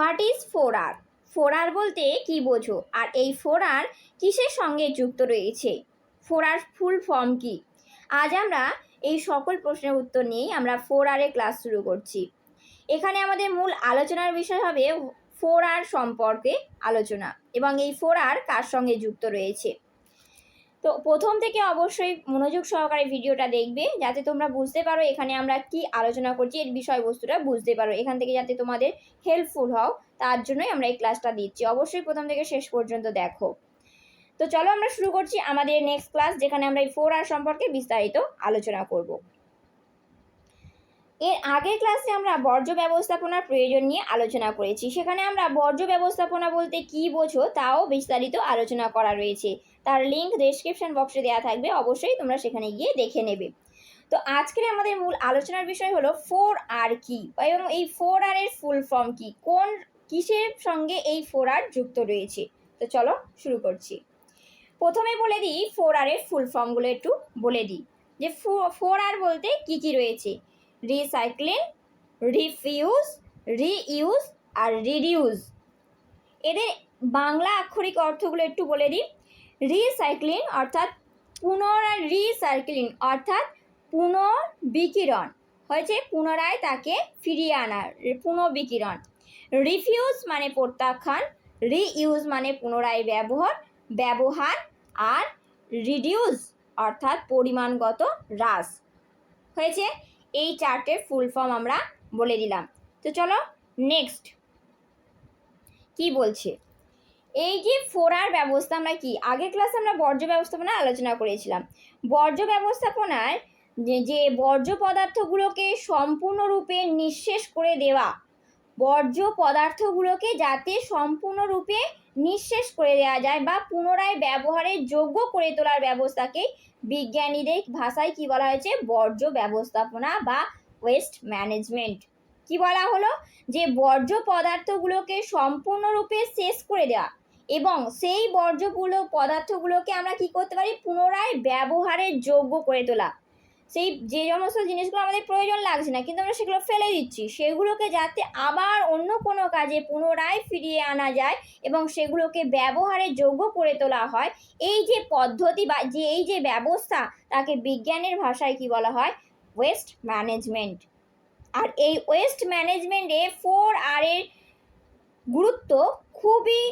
What is 4R? 4R বলতে কি বোঝো, আর এই 4R কিসের সঙ্গে যুক্ত রয়েছে? 4R ফুল ফর্ম কি? আজ আমরা এই সকল প্রশ্নের উত্তর নিয়েই আমরা 4R এর ক্লাস শুরু করছি। এখানে আমাদের মূল আলোচনার বিষয় হবে 4R সম্পর্কে আলোচনা, এবং এই 4R কার সঙ্গে যুক্ত রয়েছে। তো প্রথম থেকে অবশ্যই মনোযোগ সহকারে ভিডিওটা দেখবে, যাতে তোমরা বুঝতে পারো এখানে আমরা কি আলোচনা করছি, এর বিষয়বস্তুটা বুঝতে পারো, এখান থেকে যাতে তোমাদের হেল্পফুল হও, তার জন্যই আমরা এই ক্লাসটা দিচ্ছি। অবশ্যই প্রথম থেকে শেষ পর্যন্ত দেখো। তো চলো আমরা শুরু করছি আমাদের নেক্সট ক্লাস, যেখানে আমরা এই 4R সম্পর্কে বিস্তারিত আলোচনা করব। এর আগের ক্লাসে আমরা বর্জ্য ব্যবস্থাপনার প্রয়োজন নিয়ে আলোচনা করেছি। সেখানে আমরা বর্জ্য ব্যবস্থাপনা বলতে কি বোঝো তাও বিস্তারিত আলোচনা করা রয়েছে। তার লিঙ্ক ডেসক্রিপশন বক্সে দেওয়া থাকবে, অবশ্যই তোমরা সেখানে গিয়ে দেখে নেবে। তো আজকের আমাদের মূল আলোচনার বিষয় হলো 4R কি, এবং এই 4R এর ফুল ফর্ম কি, কোন কিসের সঙ্গে এই 4R যুক্ত রয়েছে। তো চলো শুরু করছি। প্রথমে বলে দিই 4R এর ফুল ফর্মগুলো একটু বলে দিই, যে 4R বলতে কি কি রয়েছে। রিসাইক্লিং, রিফিউজ, রিইউজ আর রিডিউস। এদের বাংলা আক্ষরিক অর্থগুলো একটু বলে দিই। রিসাইক্লিং অর্থাৎ রিসাইক্লিং অর্থাৎ পুনর্বিকিরণ হয়েছে, পুনরায় তাকে ফিরিয়ে আনা, পুনর্বিকিরণ। রিফিউজ মানে প্রত্যাখ্যান, রিইউজ মানে পুনরায় ব্যবহার, আর রিডিউস অর্থাৎ পরিমাণগত হ্রাস হয়েছে। এই চারটে ফুল ফর্ম আমরা বলে দিলাম। তো চলো নেক্সট কি বলছে। এই যে 4R ব্যবস্থা আমরা কি, আগের ক্লাসে আমরা বর্জ্য ব্যবস্থাপনা আলোচনা করেছিলাম। বর্জ্য ব্যবস্থাপনার যে বর্জ্য পদার্থগুলোকে সম্পূর্ণরূপে নিঃশেষ করে দেওয়া, বর্জ্য পদার্থগুলোকে যাতে সম্পূর্ণরূপে নিঃশেষ করে দেওয়া যায় বা পুনরায় ব্যবহারের যোগ্য করে তোলার ব্যবস্থাকে বিজ্ঞানীদের ভাষায় কি বলা হয়েছে, বর্জ্য ব্যবস্থাপনা বা ওয়েস্ট ম্যানেজমেন্ট। কি বলা হলো, যে বর্জ্য পদার্থগুলোকে সম্পূর্ণরূপে শেষ করে দেওয়া, এবং সেই পদার্থগুলোকে আমরা কি করতে পারি, পুনরায় ব্যবহারের যোগ্য করে তোলা। সেই যে সমস্ত জিনিসগুলো আমাদের প্রয়োজন লাগছে না, কিন্তু আমরা সেগুলো ফেলে দিচ্ছি, সেগুলোকে যাতে আবার অন্য কোনো কাজে পুনরায় ফিরিয়ে আনা যায় এবং সেগুলোকে ব্যবহারের যোগ্য করে তোলা হয়। এই যে পদ্ধতি বা এই যে ব্যবস্থা, তাকে বিজ্ঞানের ভাষায় কি বলা হয়, ওয়েস্ট ম্যানেজমেন্ট। আর এই ওয়েস্ট ম্যানেজমেন্টে 4R এর গুরুত্ব খুবই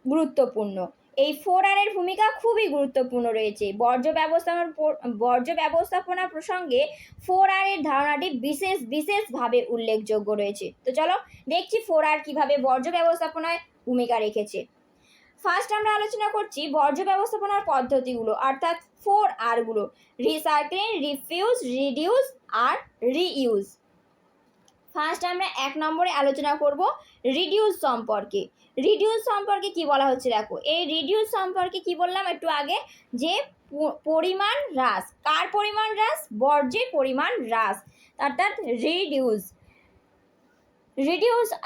গুরুত্বপূর্ণ। এই 4R এর ভূমিকা খুবই গুরুত্বপূর্ণ রয়েছে। বর্জ্য ব্যবস্থাপনা প্রসঙ্গে 4R এর ধারণাটি বিশেষভাবে উল্লেখযোগ্য রয়েছে। তো চলো দেখছি 4R কিভাবে বর্জ্য ব্যবস্থাপনায় ভূমিকা রেখেছে। ফার্স্ট আমরা আলোচনা করছি বর্জ্য ব্যবস্থাপনার পদ্ধতিগুলো, অর্থাৎ 4R গুলো। রিসাইক্লিং, রিফিউজ, রিডিউস আর রিইউজ। ফার্স্ট আমরা 1 নম্বরে আলোচনা করব রিডিউস সম্পর্কে। রিডিউস সম্পর্কে কি বলা হচ্ছে দেখো। এই রিডিউস সম্পর্কে কি বললাম একটু আগে, যে পরিমাণ হ্রাস। কার পরিমাণ হ্রাস? বর্জ্যের পরিমাণ হ্রাস, অর্থাৎ রিডিউস।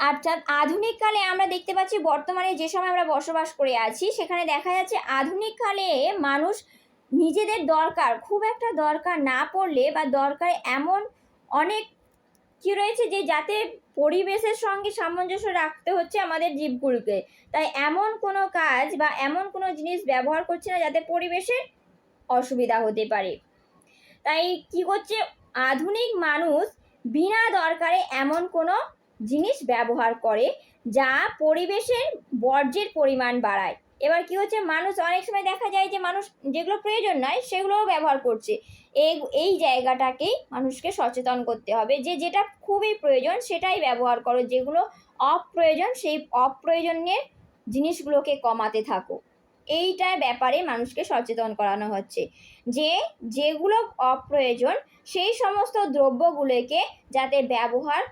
অর্থাৎ আধুনিক কালে আমরা দেখতে পাচ্ছি, বর্তমানে যে সময় আমরা বসবাস করে আছি, সেখানে দেখা যাচ্ছে আধুনিক কালে মানুষ নিজেদের দরকার, খুব একটা দরকার না পড়লে বা দরকারে এমন অনেক কি রয়েছে, যে যাতে পরিবেশের সঙ্গে সামঞ্জস্য রাখতে হচ্ছে আমাদের জীবগুলোকে, তাই এমন কোনো কাজ বা এমন কোনো জিনিস ব্যবহার করছে না যাতে পরিবেশের অসুবিধা হতে পারে। তাই কি করছে, আধুনিক মানুষ বিনা দরকারে এমন কোনো জিনিস ব্যবহার করে যা পরিবেশের বর্জ্যের পরিমাণ বাড়ায়। এবার কি হচ্ছে, মানুষ অনেক সময় দেখা যায় যে মানুষ যেগুলো প্রয়োজন নয় সেগুলোও ব্যবহার করছে। এই জায়গাটাকেই মানুষকে সচেতন করতে হবে, যে যেটা খুবই প্রয়োজন সেটাই ব্যবহার করো, যেগুলো অপ্রয়োজন সেই অপ্রয়োজনীয় জিনিসগুলোকে কমাতে থাকো। এইটার ব্যাপারে মানুষকে সচেতন করানো হচ্ছে, যে যেগুলো অপ্রয়োজন সেই সমস্ত দ্রব্যগুলোকে যাতে ব্যবহার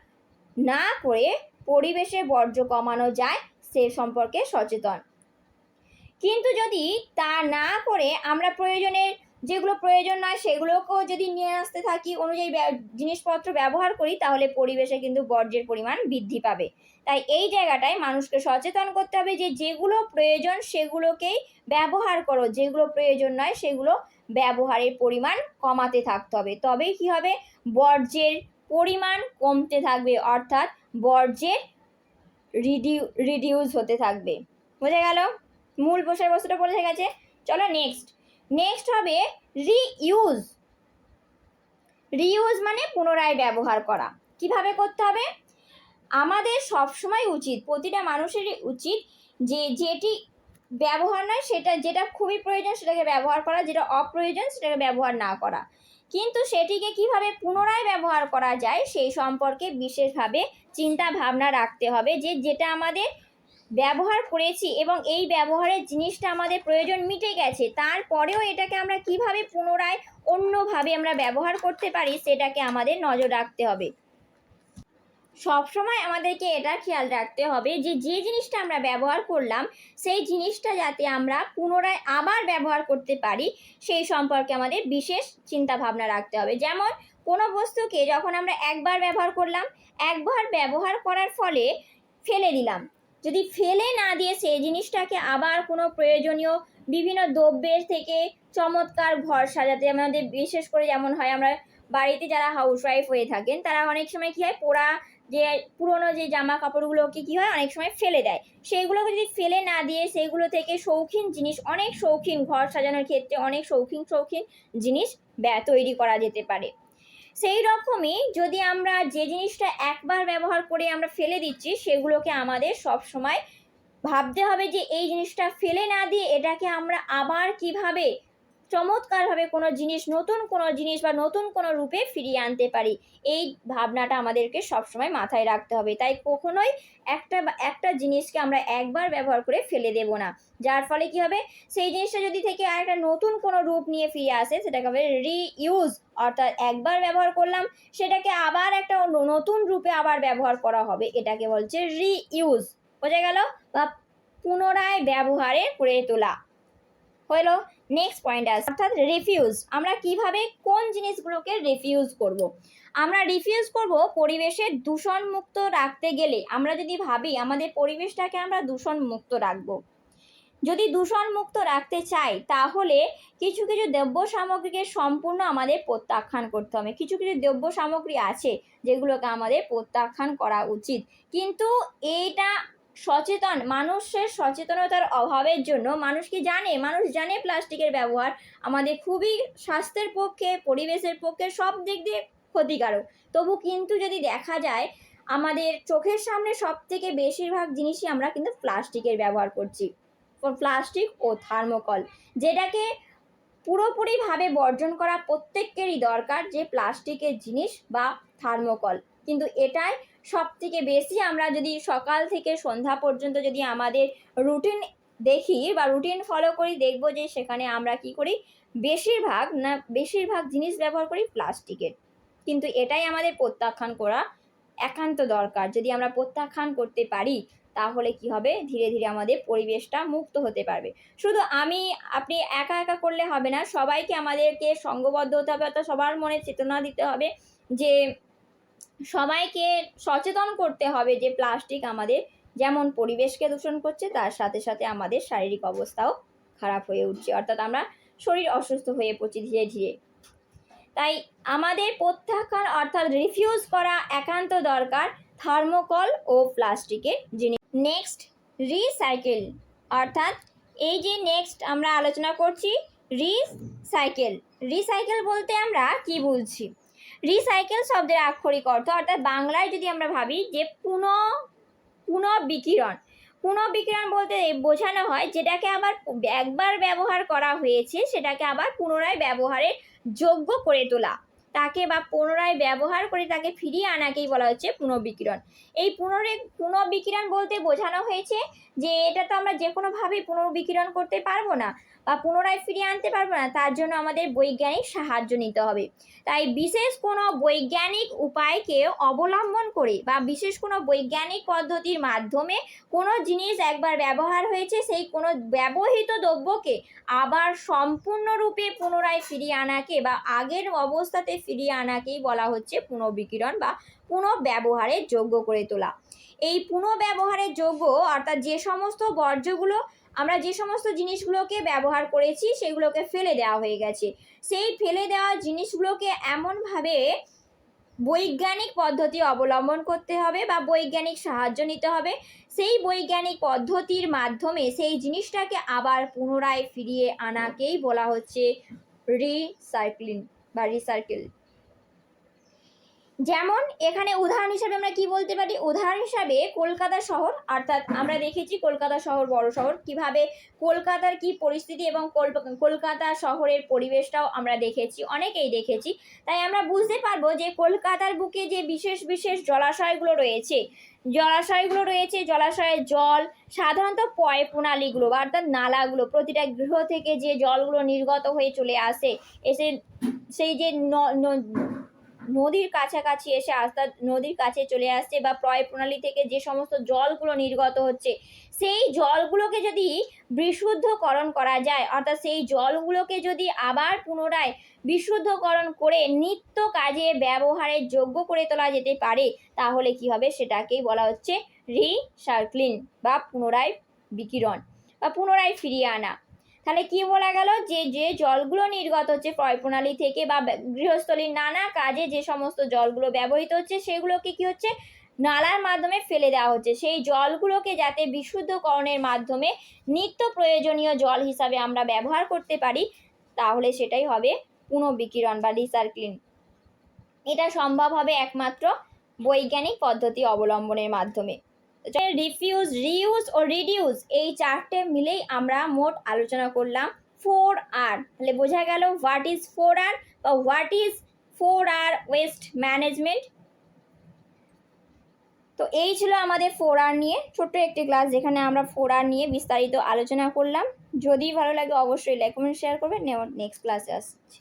না করে পরিবেশে বর্জ্য কমানো যায় সে সম্পর্কে সচেতন। কিন্তু যদি তা না করে আমরা যেগুলো প্রয়োজন নয় সেগুলোকেও যদি নিয়ে আসতে থাকি, অনুযায়ী জিনিসপত্র ব্যবহার করি, তাহলে পরিবেশে কিন্তু বর্জ্যের পরিমাণ বৃদ্ধি পাবে। তাই এই জায়গাটায় মানুষকে সচেতন করতে হবে, যে যেগুলো প্রয়োজন সেগুলোকেই ব্যবহার করো, যেগুলো প্রয়োজন নয় সেগুলো ব্যবহারের পরিমাণ কমাতে থাকতে হবে। তবেই কি হবে, বর্জ্যের পরিমাণ কমতে থাকবে, অর্থাৎ বর্জ্যের রিডিউস হতে থাকবে। বোঝা গেল? মূল বিষয়বস্তুটা বলে গেছে। চলো নেক্সট হবে রিইউজ। রিইউজ মানে পুনরায় ব্যবহার করা। কিভাবে করতে হবে? আমাদের সবসময় উচিত, প্রতিটা মানুষেরই উচিত যে যেটি ব্যবহার নয় সেটা, যেটা খুবই প্রয়োজন সেটাকে ব্যবহার করা, যেটা অপ্রয়োজন সেটাকে ব্যবহার না করা। কিন্তু সেটিকে কিভাবে পুনরায় ব্যবহার করা যায় সেই সম্পর্কে বিশেষভাবে চিন্তা ভাবনা রাখতে হবে, যে যেটা আমাদের ব্যবহার করেছি এবং এই ব্যবহারের জিনিসটা আমাদের প্রয়োজন মিটে গেছে, তারপরেও এটাকে আমরা কিভাবে পুনরায় অন্যভাবে আমরা ব্যবহার করতে পারি সেটাকে আমাদের নজর রাখতে হবে। সবসময় আমাদেরকে এটা খেয়াল রাখতে হবে যে যে জিনিসটা আমরা ব্যবহার করলাম সেই জিনিসটা যাতে আমরা পুনরায় আবার ব্যবহার করতে পারি সেই সম্পর্কে আমাদের বিশেষ চিন্তা ভাবনা রাখতে হবে। যেমন কোনো বস্তুকে যখন আমরা একবার ব্যবহার করলাম, একবার ব্যবহার করার ফলে ফেলে দিলাম, যদি ফেলে না দিয়ে সেই জিনিসটাকে আবার কোনো প্রয়োজনীয় বিভিন্ন দ্রব্যের থেকে চমৎকার ঘর সাজাতে, আমাদের বিশেষ করে যেমন হয় আমরা বাড়িতে যারা হাউসওয়াইফ হয়ে থাকেন তারা অনেক সময় কী হয়, পোড়া যে পুরনো যে জামা কাপড়গুলোকে কী হয় অনেক সময় ফেলে দেয়, সেইগুলোকে যদি ফেলে না দিয়ে সেইগুলো থেকে শৌখিন জিনিস, অনেক শৌখিন ঘর সাজানোর ক্ষেত্রে অনেক শৌখিন জিনিস তৈরি করা যেতে পারে। সেই রকমই যদি আমরা যে জিনিসটা একবার ব্যবহার করে আমরা ফেলে দিচ্ছি সেগুলোকে আমাদের সব সময় ভাবতে হবে যে এই জিনিসটা ফেলে না দিয়ে এটাকে আমরা আবার কিভাবে চমৎকারভাবে কোনো জিনিস, নতুন কোনো জিনিস বা নতুন কোনো রূপে ফিরিয়ে আনতে পারি, এই ভাবনাটা আমাদেরকে সবসময় মাথায় রাখতে হবে। তাই কখনোই একটা জিনিসকে আমরা একবার ব্যবহার করে ফেলে দেব না, যার ফলে কি হবে, সেই জিনিসটা যদি থেকে আর একটা নতুন কোনো রূপ নিয়ে ফিরে আসে সেটাকে হবে রিইউজ, অর্থাৎ একবার ব্যবহার করলাম সেটাকে আবার একটা নতুন রূপে আবার ব্যবহার করা হবে, এটাকে বলছে রিইউজ। বোঝা গেল? বা পুনরায় ব্যবহারে করে তোলা হলো। নেক্সট পয়েন্ট আছে, অর্থাৎ রিফিউজ। আমরা কিভাবে কোন জিনিসগুলোকে রিফিউজ করব। আমরা রিফিউজ করব পরিবেশে দূষণ মুক্ত রাখতে গেলে। আমরা যদি ভাবি আমাদের পরিবেশটাকে আমরা দূষণ মুক্ত রাখবো, যদি দূষণ মুক্ত রাখতে চাই তাহলে কিছু দ্রব্য সামগ্রীকে সম্পূর্ণ আমাদের প্রত্যাখ্যান করতে হবে। কিছু দ্রব্য সামগ্রী আছে যেগুলোকে আমাদের প্রত্যাখ্যান করা উচিত, কিন্তু এইটা মানুষের সচেতনতার অভাবের জন্য মানুষ জানে প্লাস্টিকের ব্যবহার আমাদের খুবই স্বাস্থ্যের পক্ষে, পরিবেশের পক্ষে সব দিক দিয়ে ক্ষতিকারক। তবু কিন্তু যদি দেখা যায় আমাদের চোখের সামনে সব থেকে বেশিরভাগ জিনিসই আমরা কিন্তু প্লাস্টিকের ব্যবহার করছি, প্লাস্টিক ও থার্মোকল, যেটাকে পুরোপুরিভাবে বর্জন করা প্রত্যেকেরই দরকার, যে প্লাস্টিকের জিনিস বা থার্মোকল। কিন্তু এটাই সব থেকে বেশি, আমরা যদি সকাল থেকে সন্ধ্যা পর্যন্ত যদি আমাদের রুটিন দেখি বা রুটিন ফলো করি, দেখব যে সেখানে আমরা কি করি, বেশিরভাগ জিনিস ব্যবহার করি প্লাস্টিকের। কিন্তু এটাই আমাদের প্রত্যাখ্যান করা একান্ত দরকার। যদি আমরা প্রত্যাখ্যান করতে পারি তাহলে কি হবে, ধীরে ধীরে আমাদের পরিবেশটা মুক্ত হতে পারবে। শুধু আপনি একা করলে হবে না, সবাইকে আমাদেরকে সংঘবদ্ধ হতে হবে, অর্থাৎ সবার মনে চেতনা দিতে হবে, যে সবাইকে সচেতন করতে হবে যে প্লাস্টিক আমাদের যেমন পরিবেশকে দূষণ করছে তার সাথে সাথে আমাদের শারীরিক অবস্থাও খারাপ হয়ে উঠছে, অর্থাৎ আমরা শরীর অসুস্থ হয়ে পড়ছি ধীরে ধীরে। তাই আমাদের প্রত্যাখ্যান অর্থাৎ রিফিউজ করা একান্ত দরকার থার্মোকল ও প্লাস্টিকের জিনিস। নেক্সট রিসাইকেল, অর্থাৎ এই যে নেক্সট আমরা আলোচনা করছি রিসাইকেল বলতে আমরা কি বুঝছি। রিসাইকেল শব্দের আক্ষরিক অর্থ, অর্থাৎ বাংলায় যদি আমরা ভাবি যে পুনঃবিকিরণ বলতে বোঝানো হয় যেটাকে আবার একবার ব্যবহার করা হয়েছে সেটাকে আবার পুনরায় ব্যবহারের যোগ্য করে তোলা, তাকে বা পুনরায় ব্যবহার করে তাকে ফিরিয়ে আনাকেই বলা হচ্ছে পুনঃবিকিরণ। এই পুনঃবিকিরণ বলতে বোঝানো হয়েছে যে এটা তো আমরা যে কোনোভাবেই পুনর্বিকিরণ করতে পারবো না বা পুনরায় ফিরিয়ে আনতে পারবো না, তার জন্য আমাদের বৈজ্ঞানিক সাহায্য নিতে হবে। তাই বিশেষ কোনো বৈজ্ঞানিক উপায়কে অবলম্বন করে বা বিশেষ কোনো বৈজ্ঞানিক পদ্ধতির মাধ্যমে কোনো জিনিস একবার ব্যবহার হয়েছে সেই কোনো ব্যবহৃত দ্রব্যকে আবার সম্পূর্ণরূপে পুনরায় ফিরিয়ে আনাকে বা আগের অবস্থাতে ফিরিয়ে আনাকেই বলা হচ্ছে পুনর্বিকিরণ বা পুনঃব্যবহারের যোগ্য করে তোলা। এই পুনঃব্যবহারের যোগ্য অর্থাৎ যে সমস্ত বর্জ্যগুলো আমরা যে সমস্ত জিনিসগুলোকে ব্যবহার করেছি সেগুলোকে ফেলে দেওয়া হয়ে গেছে, সেই ফেলে দেওয়া জিনিসগুলোকে এমনভাবে বৈজ্ঞানিক পদ্ধতি অবলম্বন করতে হবে বা বৈজ্ঞানিক সাহায্য নিতে হবে। সেই বৈজ্ঞানিক পদ্ধতির মাধ্যমে সেই জিনিসটাকে আবার পুনরায় ফিরিয়ে আনাকেই বলা হচ্ছে রিসাইক্লিং বা রিসাইকেল। যেমন এখানে উদাহরণ হিসাবে আমরা কি বলতে পারি, উদাহরণ হিসাবে কলকাতা শহর, অর্থাৎ আমরা দেখেছি কলকাতা শহর বড় শহর, কিভাবে কলকাতার কি পরিস্থিতি এবং কলকাতা শহরের পরিবেশটাও আমরা দেখেছি, অনেকেই দেখেছি। তাই আমরা বুঝতে পারবো যে কলকাতার বুকে যে বিশেষ বিশেষ জলাশয়গুলো রয়েছে, জলাশয়ের জল সাধারণত পয় প্রণালীগুলো বা অর্থাৎ নালাগুলো, প্রতিটা গৃহ থেকে যে জলগুলো নির্গত হয়ে চলে আসে, এসে সেই যে নদীর কাছাকাছি এসে অর্থাৎ নদীর কাছে চলে আসছে বা পয় প্রণালী থেকে যে সমস্ত জলগুলো নির্গত হচ্ছে, সেই জলগুলোকে যদি বিশুদ্ধকরণ করা যায়, অর্থাৎ সেই জলগুলোকে যদি আবার পুনরায় বিশুদ্ধকরণ করে নিত্য কাজে ব্যবহারের যোগ্য করে তোলা যেতে পারে, তাহলে কি হবে, সেটাকেই বলা হচ্ছে রিসাইক্লিং বা পুনরায় বিকিরণ বা পুনরায় ফিরিয়ে আনা। তাহলে কি বলা গেল, যে যে জলগুলো নির্গত হচ্ছে পয় প্রণালী থেকে বা গৃহস্থলীর নানা কাজে যে সমস্ত জলগুলো ব্যবহৃত হচ্ছে, সেগুলোকে কি হচ্ছে, নালার মাধ্যমে ফেলে দেওয়া হচ্ছে। সেই জলগুলোকে যাতে বিশুদ্ধকরণের মাধ্যমে নিত্য প্রয়োজনীয় জল হিসাবে আমরা ব্যবহার করতে পারি, তাহলে সেটাই হবে পুনর্বিকিরণ বা রিসাইক্লিং। এটা সম্ভব হবে একমাত্র বৈজ্ঞানিক পদ্ধতি অবলম্বনের মাধ্যমে। রিফিউজ, রিউজ ও রিডিউস, এই চারটে মিলেই আমরা মোট আলোচনা করলাম 4R। তাহলে বোঝা গেল হোয়াট ইজ 4R বা what is 4R waste management. তো এই ছিল আমাদের 4R নিয়ে ছোট্ট একটি ক্লাস, যেখানে আমরা 4R নিয়ে বিস্তারিত আলোচনা করলাম। যদি ভালো লাগে অবশ্যই লাইক কমেন্ট শেয়ার করবেন। নেক্সট ক্লাসে আসছি।